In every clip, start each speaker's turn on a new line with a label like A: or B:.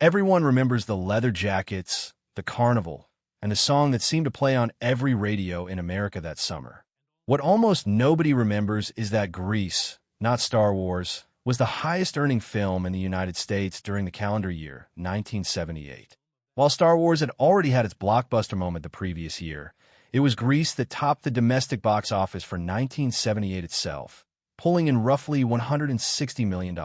A: Everyone remembers the leather jackets, the carnival, and the song that seemed to play on every radio in America that summer. What almost nobody remembers is that Grease, not Star Wars, was the highest-earning film in the United States during the calendar year, 1978. While Star Wars had already had its blockbuster moment the previous year, it was Grease that topped the domestic box office for 1978 itself, pulling in roughly $160 million.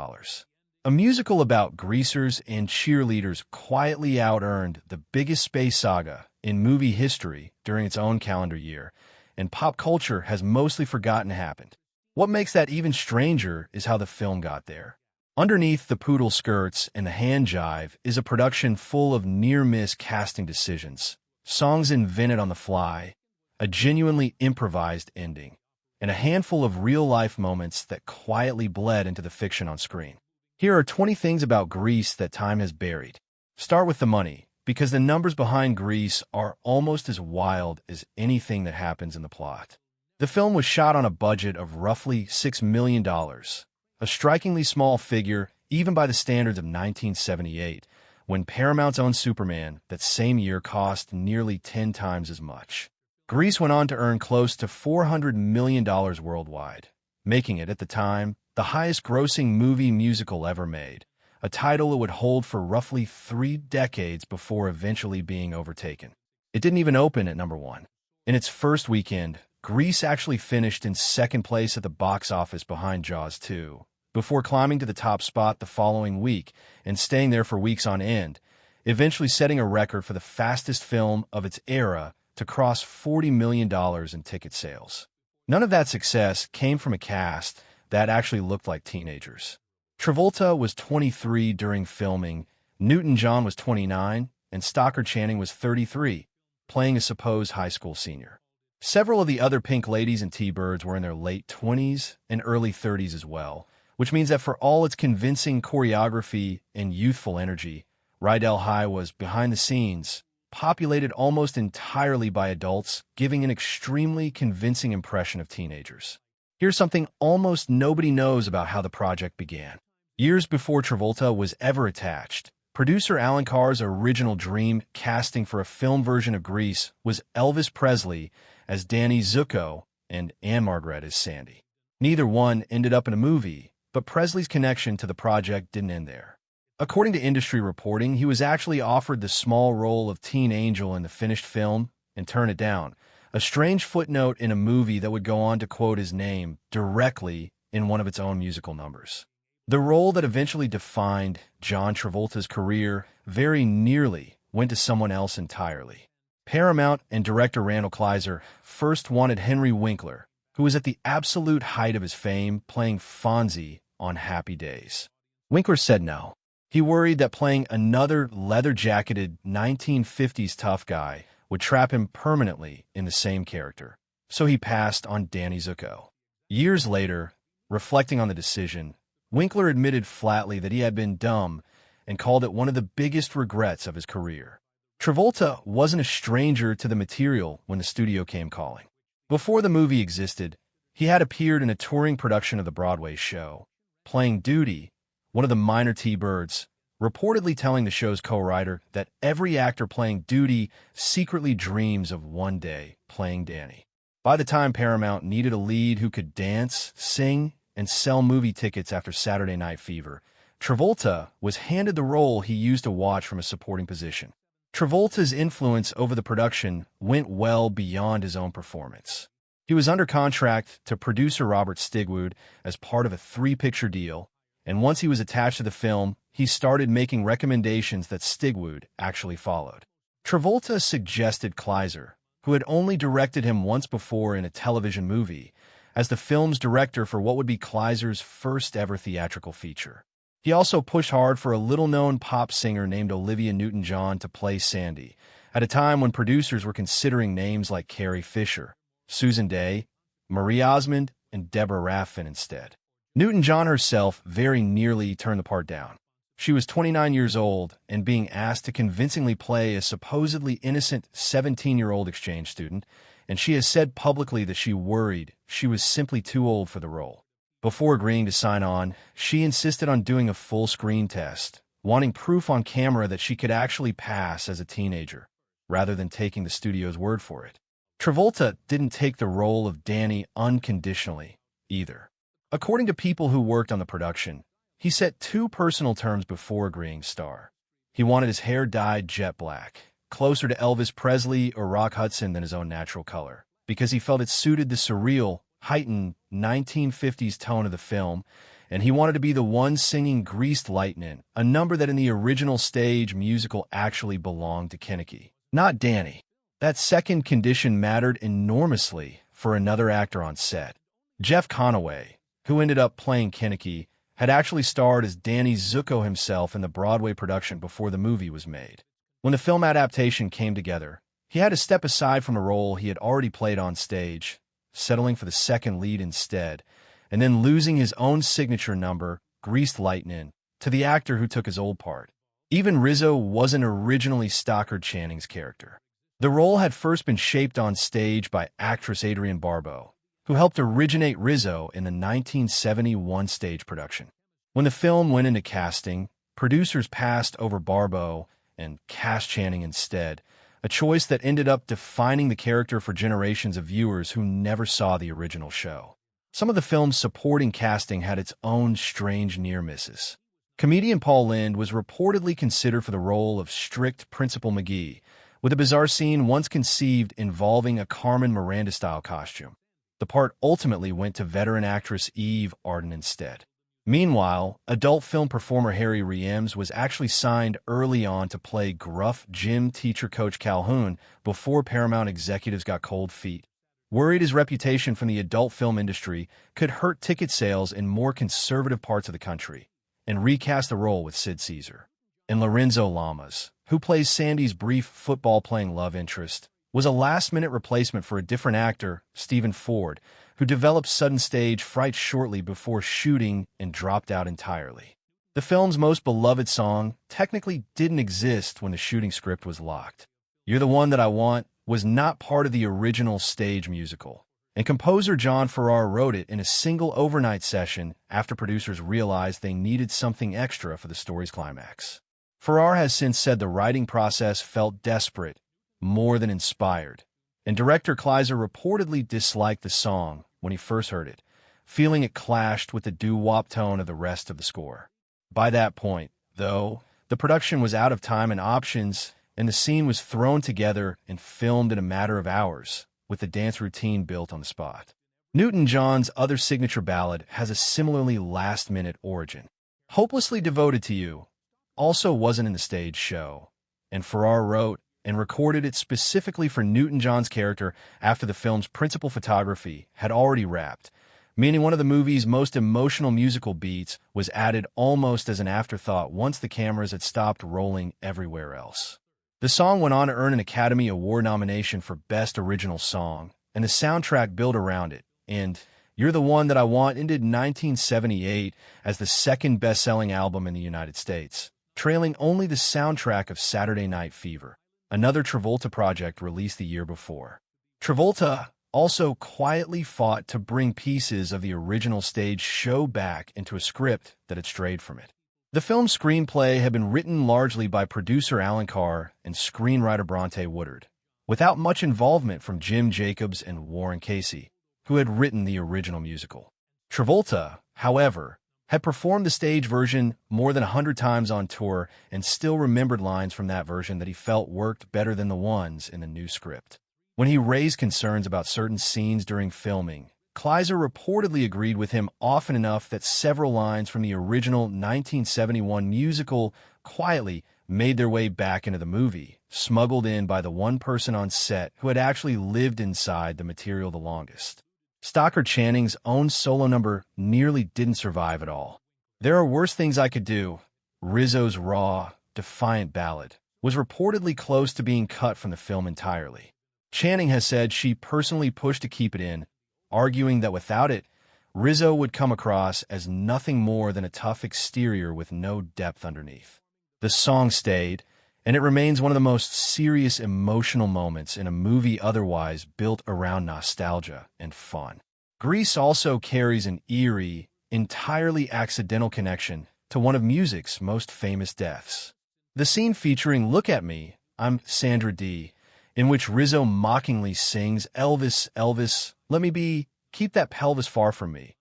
A: A musical about greasers and cheerleaders quietly out-earned the biggest space saga in movie history during its own calendar year, and pop culture has mostly forgotten happened. What makes that even stranger is how the film got there. Underneath the poodle skirts and the hand jive is a production full of near-miss casting decisions, songs invented on the fly, a genuinely improvised ending, and a handful of real-life moments that quietly bled into the fiction on screen. Here are 20 things about Grease that time has buried. Start with the money, because the numbers behind Grease are almost as wild as anything that happens in the plot. The film was shot on a budget of roughly $6 million, a strikingly small figure even by the standards of 1978, when Paramount's own Superman that same year cost nearly 10 times as much. Grease went on to earn close to $400 million worldwide, making it, at the time, the highest-grossing movie musical ever made, a title it would hold for roughly 3 decades before eventually being overtaken. It didn't even open at number 1. In its first weekend, Grease actually finished in second place at the box office behind Jaws 2, before climbing to the top spot the following week and staying there for weeks on end, eventually setting a record for the fastest film of its era to cross $40 million in ticket sales. None of that success came from a cast that actually looked like teenagers. Travolta was 23 during filming, Newton-John was 29, and Stockard Channing was 33, playing a supposed high school senior. Several of the other Pink Ladies and T-Birds were in their late 20s and early 30s as well, which means that for all its convincing choreography and youthful energy, Rydell High was behind the scenes, populated almost entirely by adults, giving an extremely convincing impression of teenagers. Here's something almost nobody knows about how the project began. Years before Travolta was ever attached, producer Alan Carr's original dream casting for a film version of Grease was Elvis Presley as Danny Zuko and Anne Margaret as Sandy. Neither one ended up in a movie, but Presley's connection to the project didn't end there. According to industry reporting, he was actually offered the small role of teen angel in the finished film and turned it down, a strange footnote in a movie that would go on to quote his name directly in one of its own musical numbers. The role that eventually defined John Travolta's career very nearly went to someone else entirely. Paramount and director Randall Kleiser first wanted Henry Winkler, who was at the absolute height of his fame playing Fonzie on Happy Days. Winkler said no. He worried that playing another leather-jacketed 1950s tough guy would trap him permanently in the same character, so he passed on Danny Zuko. Years later, reflecting on the decision, Winkler admitted flatly that he had been dumb and called it one of the biggest regrets of his career. Travolta wasn't a stranger to the material when the studio came calling. Before the movie existed, he had appeared in a touring production of the Broadway show, playing Duty, one of the minor T-Birds, reportedly telling the show's co-writer that every actor playing Duty secretly dreams of one day playing Danny. By the time Paramount needed a lead who could dance, sing, and sell movie tickets after Saturday Night Fever, Travolta was handed the role he used to watch from a supporting position. Travolta's influence over the production went well beyond his own performance. He was under contract to producer Robert Stigwood as part of a 3-picture deal, and once he was attached to the film, he started making recommendations that Stigwood actually followed. Travolta suggested Kleiser, who had only directed him once before in a television movie, as the film's director for what would be Kleiser's first-ever theatrical feature. He also pushed hard for a little-known pop singer named Olivia Newton-John to play Sandy, at a time when producers were considering names like Carrie Fisher, Susan Day, Marie Osmond, and Deborah Raffin instead. Newton-John herself very nearly turned the part down. She was 29 years old and being asked to convincingly play a supposedly innocent 17-year-old exchange student, and she has said publicly that she worried she was simply too old for the role. Before agreeing to sign on, she insisted on doing a full screen test, wanting proof on camera that she could actually pass as a teenager, rather than taking the studio's word for it. Travolta didn't take the role of Danny unconditionally, either. According to people who worked on the production, he set two personal terms before agreeing to star. He wanted his hair dyed jet black, closer to Elvis Presley or Rock Hudson than his own natural color, because he felt it suited the surreal, heightened 1950s tone of the film, and he wanted to be the one singing Greased Lightnin', a number that in the original stage musical actually belonged to Kinnicky, not Danny. That second condition mattered enormously for another actor on set. Jeff Conaway, who ended up playing Kinnicky, had actually starred as Danny Zuko himself in the Broadway production before the movie was made. When the film adaptation came together, he had to step aside from a role he had already played on stage, settling for the second lead instead, and then losing his own signature number, Greased Lightnin', to the actor who took his old part. Even Rizzo wasn't originally Stockard Channing's character. The role had first been shaped on stage by actress Adrienne Barbeau, who helped originate Rizzo in the 1971 stage production. When the film went into casting, producers passed over Barbeau and cast Channing instead, a choice that ended up defining the character for generations of viewers who never saw the original show. Some of the film's supporting casting had its own strange near-misses. Comedian Paul Lynde was reportedly considered for the role of strict Principal McGee, with a bizarre scene once conceived involving a Carmen Miranda-style costume. The part ultimately went to veteran actress Eve Arden instead. Meanwhile, adult film performer Harry Reams was actually signed early on to play gruff gym teacher Coach Calhoun before Paramount executives got cold feet, worried his reputation from the adult film industry could hurt ticket sales in more conservative parts of the country, and recast the role with Sid Caesar. And Lorenzo Lamas, who plays Sandy's brief football-playing love interest, was a last-minute replacement for a different actor, Stephen Ford, who developed sudden stage fright shortly before shooting and dropped out entirely. The film's most beloved song technically didn't exist when the shooting script was locked. You're the One That I Want was not part of the original stage musical, and composer John Farrar wrote it in a single overnight session after producers realized they needed something extra for the story's climax. Farrar has since said the writing process felt desperate, more than inspired, and director Kleiser reportedly disliked the song when he first heard it, feeling it clashed with the doo-wop tone of the rest of the score. By that point, though, the production was out of time and options, and the scene was thrown together and filmed in a matter of hours, with the dance routine built on the spot. Newton-John's other signature ballad has a similarly last-minute origin. Hopelessly Devoted to You also wasn't in the stage show, and Farrar wrote and recorded it specifically for Newton-John's character after the film's principal photography had already wrapped, meaning one of the movie's most emotional musical beats was added almost as an afterthought once the cameras had stopped rolling everywhere else. The song went on to earn an Academy Award nomination for Best Original Song, and the soundtrack built around it, and You're the One That I Want ended in 1978 as the second best-selling album in the United States, trailing only the soundtrack of Saturday Night Fever, another Travolta project released the year before. Travolta also quietly fought to bring pieces of the original stage show back into a script that had strayed from it. The film's screenplay had been written largely by producer Alan Carr and screenwriter Bronte Woodard, without much involvement from Jim Jacobs and Warren Casey, who had written the original musical. Travolta, however, had performed the stage version more than 100 times on tour and still remembered lines from that version that he felt worked better than the ones in the new script. When he raised concerns about certain scenes during filming, Kleiser reportedly agreed with him often enough that several lines from the original 1971 musical quietly made their way back into the movie, smuggled in by the one person on set who had actually lived inside the material the longest. Stockard Channing's own solo number nearly didn't survive at all. There Are Worse Things I Could Do, Rizzo's raw, defiant ballad, was reportedly close to being cut from the film entirely. Channing has said she personally pushed to keep it in, arguing that without it, Rizzo would come across as nothing more than a tough exterior with no depth underneath. The song stayed, and it remains one of the most serious emotional moments in a movie otherwise built around nostalgia and fun. Grease also carries an eerie, entirely accidental connection to one of music's most famous deaths. The scene featuring Look at Me, I'm Sandra Dee, in which Rizzo mockingly sings, Elvis, Elvis, let me be, keep that pelvis far from me,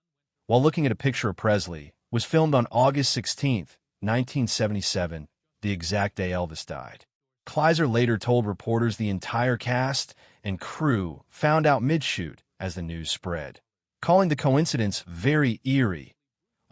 A: while looking at a picture of Presley, was filmed on August 16, 1977, the exact day Elvis died. Kleiser later told reporters the entire cast and crew found out mid-shoot as the news spread, calling the coincidence very eerie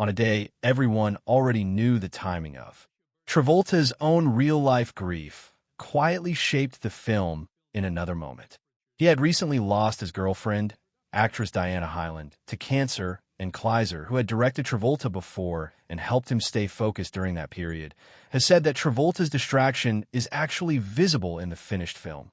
A: on a day everyone already knew the timing of. Travolta's own real-life grief quietly shaped the film in another moment. He had recently lost his girlfriend, actress Diana Hyland, to cancer, and Kleiser, who had directed Travolta before and helped him stay focused during that period, has said that Travolta's distraction is actually visible in the finished film.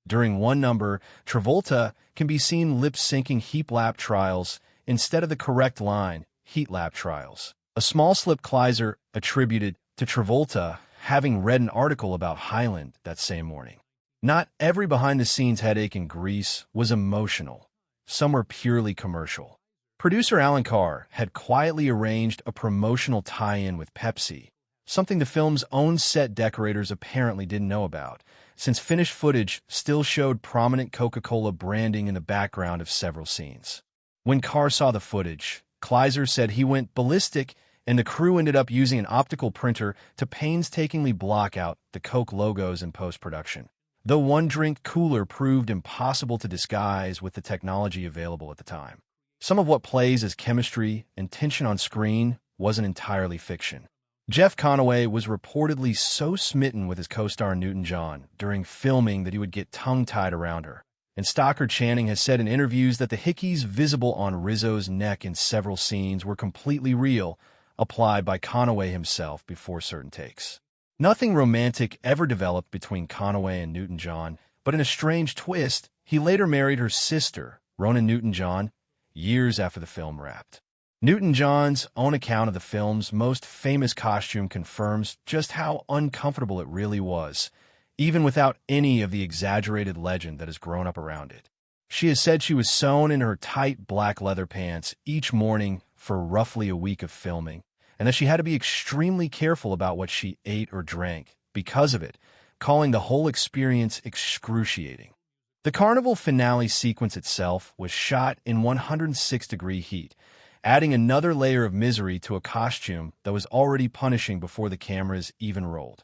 A: During one number, Travolta can be seen lip-syncing heat lap trials instead of the correct line, heat lap trials. A small slip Kleiser attributed to Travolta having read an article about Hyland that same morning. Not every behind-the-scenes headache in Grease was emotional. Some were purely commercial. Producer Alan Carr had quietly arranged a promotional tie-in with Pepsi, something the film's own set decorators apparently didn't know about, since finished footage still showed prominent Coca-Cola branding in the background of several scenes. When Carr saw the footage, Kleiser said he went ballistic, and the crew ended up using an optical printer to painstakingly block out the Coke logos in post-production, though one drink cooler proved impossible to disguise with the technology available at the time. Some of what plays as chemistry and tension on screen wasn't entirely fiction. Jeff Conaway was reportedly so smitten with his co-star Newton-John during filming that he would get tongue-tied around her. And Stockard Channing has said in interviews that the hickeys visible on Rizzo's neck in several scenes were completely real, applied by Conaway himself before certain takes. Nothing romantic ever developed between Conaway and Newton-John, but in a strange twist, he later married her sister, Ronan Newton-John, years after the film wrapped. Newton-John's own account of the film's most famous costume confirms just how uncomfortable it really was, even without any of the exaggerated legend that has grown up around it. She has said she was sewn in her tight black leather pants each morning for roughly a week of filming, and that she had to be extremely careful about what she ate or drank because of it, calling the whole experience excruciating. The carnival finale sequence itself was shot in 106-degree heat, adding another layer of misery to a costume that was already punishing before the cameras even rolled.